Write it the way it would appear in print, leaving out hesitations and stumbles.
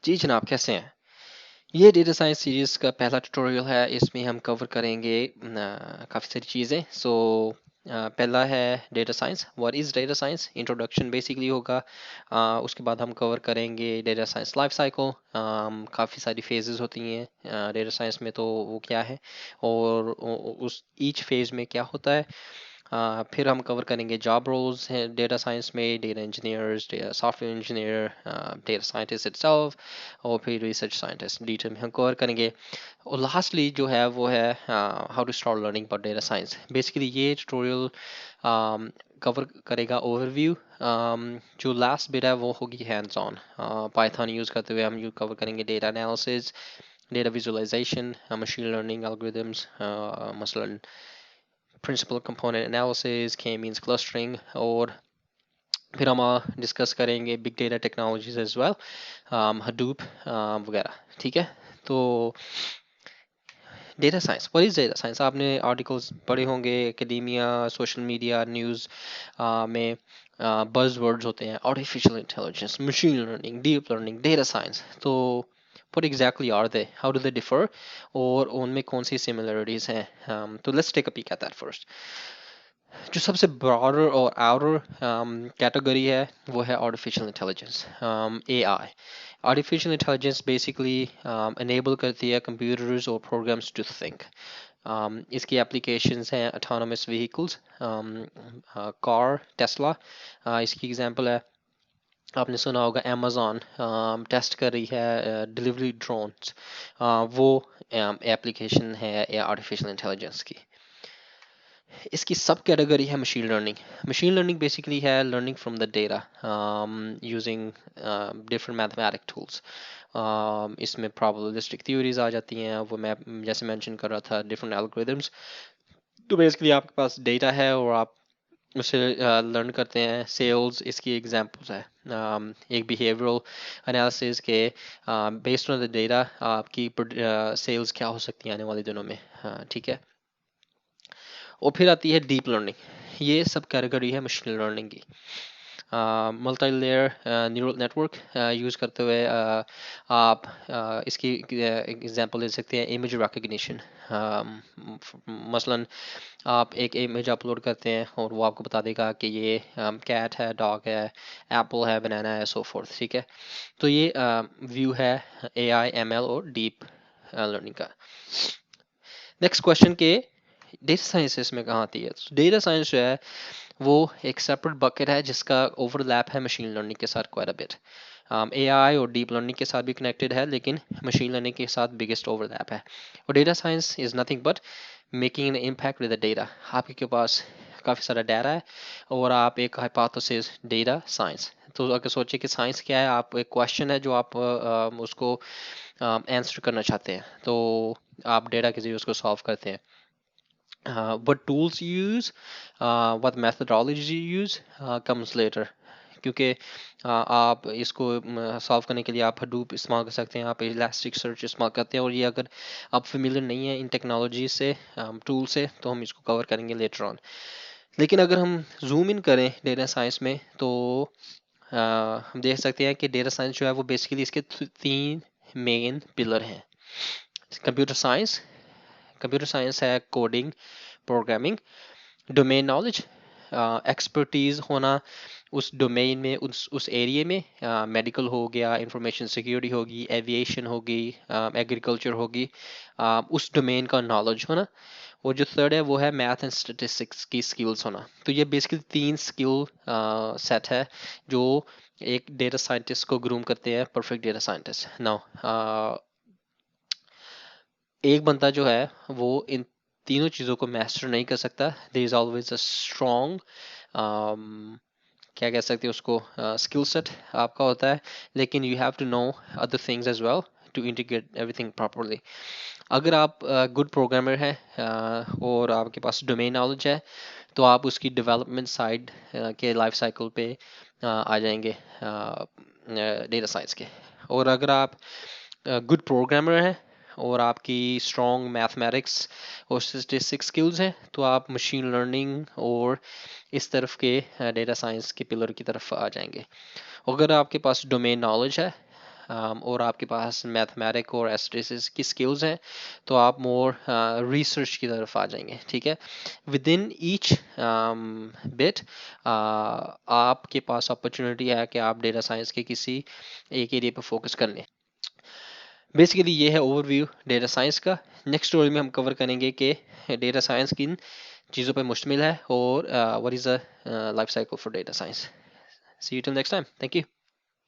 जी जनाब, कैसे हैं? ये डेटा साइंस सीरीज़ का पहला ट्यूटोरियल है। इसमें हम कवर करेंगे काफ़ी सारी चीज़ें। पहला है data science. What is data science? Introduction basically होगा। उसके बाद हम कवर करेंगे डेटा साइंस लाइफ साइकिल। काफ़ी सारी फेजेस होती हैं डेटा साइंस में, तो वो क्या है और उस ईच फेज में क्या होता है। फिर हम कवर करेंगे जॉब रोल्स हैं डेटा साइंस में, data engineers, data software engineer, data scientist itself, और फिर रिसर्च साइंटिस्ट डिटेल में हम कवर करेंगे। और लास्टली जो है वो है how to start learning about data science. Basically ये ट्यूटोरियल कवर करेगा ओवरव्यू। जो लास्ट बिट है वो होगी हैंड्स ऑन। पाइथन यूज़ करते हुए हम यू कवर करेंगे data analysis, data visualisation, machine learning algorithms, मसलन principal component analysis, K means clustering, और फिर हम डिस्कस करेंगे big data technologies as well, Hadoop वगैरह। ठीक है, तो data science, what is data science? आपने आर्टिकल्स पढ़े होंगे एकेडेमिया, सोशल मीडिया, न्यूज़ में बज़ वर्ड्स होते हैं, artificial intelligence, machine learning, deep learning, data science. तो what exactly are they? How do they differ? और उनमें कौन सी similarities हैं? तो let's take a peek at that first. जो सबसे ब्रॉडर और आउटर कैटेगरी है वो है artificial intelligence, AI. Artificial intelligence basically enable करती है कंप्यूटर्स और प्रोग्राम्स टू थिंक। इसकी एप्लीकेशंस हैं ऑटोनमस व्हीकल्स, कार, टेस्ला इसकी एग्जांपल है। आपने सुना होगा अमेज़न टेस्ट कर रही है डिलीवरी ड्रोन्स, वो एप्लीकेशन है आर्टिफिशियल इंटेलिजेंस की। इसकी सब कैटेगरी है machine learning. Machine learning basically है learning from the data using different mathematic tools. इसमें प्रोबेबिलिस्टिक थ्योरीज आ जाती हैं, वो मैं जैसे मेंशन कर रहा था, डिफरेंट एल्गोरिदम्स। तो बेसिकली आपके पास डेटा है और आप उसे लर्न करते हैं। सेल्स इसकी एग्जांपल्स है। एक बिहेवियरल एनालिसिस के बेस्ड ऑन द डेटा आपकी सेल्स क्या हो सकती हैं आने वाले दिनों में। ठीक है, और फिर आती है डीप लर्निंग। ये सब कैटेगरी है मशीन लर्निंग की। Multi layer neural network use करते हुए आप इसकी एग्जांपल ले सकते हैं इमेज रिकग्निशन। मसलन आप एक इमेज अपलोड करते हैं और वो आपको बता देगा कि ये कैट है, डॉग है, एप्पल है, बनाना है, सो फोर्थ। ठीक है, तो ये व्यू है एआई एमएल और डीप लर्निंग का। नेक्स्ट क्वेश्चन के डेटा साइंस इसमें कहाँ आती है? डेटा साइंस जो है वो एक सेपरेट बकेट है जिसका ओवरलैप है मशीन लर्निंग के साथ क्वाइट अ बिट। एआई और डीप लर्निंग के साथ भी कनेक्टेड है, लेकिन मशीन लर्निंग के साथ बिगेस्ट ओवरलैप है। और data science is nothing but making an impact with the data. आपके पास काफ़ी सारा डाटा है और आप एक हाइपोथेसिस डेटा साइंस। तो अगर सोचिए कि साइंस क्या है, आप एक क्वेश्चन है जो आप उसको आंसर करना चाहते हैं, तो आप डेटा के जरिए उसको सॉल्व करते हैं। What tools you use, what methodology you use comes later. क्योंकि आप इसको सॉल्व करने के लिए आप हडूप इस्तेमाल कर सकते हैं, आप इलास्टिक सर्च इस्तेमाल करते हैं, और ये अगर आप फेमिलियर नहीं है इन टेक्नोलॉजी से, टूल से, तो हम इसको कवर करेंगे लेटर ऑन। लेकिन अगर हम जूम इन करें डेटा साइंस में, तो हम देख सकते हैं कि डेटा साइंस जो है वो बेसिकली इसके तीन मेन पिलर हैं। कंप्यूटर साइंस है coding, programming, domain knowledge, expertise होना उस डोमेन में, उस एरिया में। मेडिकल हो गया, इंफॉर्मेशन सिक्योरिटी होगी, एविएशन होगी, एग्रीकल्चर होगी, उस डोमेन का नॉलेज होना। और जो थर्ड है वो है मैथ एंड स्टेटिस्टिक्स की स्किल्स होना। तो ये बेसिकली तीन स्किल सेट है जो एक डेटा साइंटिस्ट को ग्रूम करते हैं परफेक्ट डेटा साइंटिस्ट। नाउ एक बंदा जो है वो इन तीनों चीज़ों को मास्टर नहीं कर सकता। There is always a strong, क्या कह सकते हैं उसको, स्किल सेट आपका होता है, लेकिन you have to know other things as well to integrate everything properly. अगर आप गुड प्रोग्रामर हैं और आपके पास डोमेन नॉलेज है, तो आप उसकी डेवलपमेंट साइड के लाइफ साइकिल पे आ जाएंगे डेटा साइंस के। और अगर आप गुड प्रोग्रामर हैं और आपकी स्ट्रॉन्ग मैथमेटिक्स और स्टैटिस्टिक्स स्किल्स हैं, तो आप मशीन लर्निंग और इस तरफ के डेटा साइंस के पिलर की तरफ आ जाएंगे। अगर आपके पास डोमेन नॉलेज है और आपके पास मैथमेटिक और एस्ट्रेसिस की स्किल्स हैं, तो आप मोर रिसर्च की तरफ आ जाएंगे। ठीक है, विद इन ईच बिट आपके पास अपॉर्चुनिटी है कि आप डेटा साइंस के किसी एक एरिया पर फोकस कर लें। बेसिकली ये है ओवरव्यू डेटा साइंस का। नेक्स्ट स्टोरी में हम कवर करेंगे कि डेटा साइंस किन चीज़ों पर मुश्तमिल है और what is the life cycle for data science. See you till next time, thank you.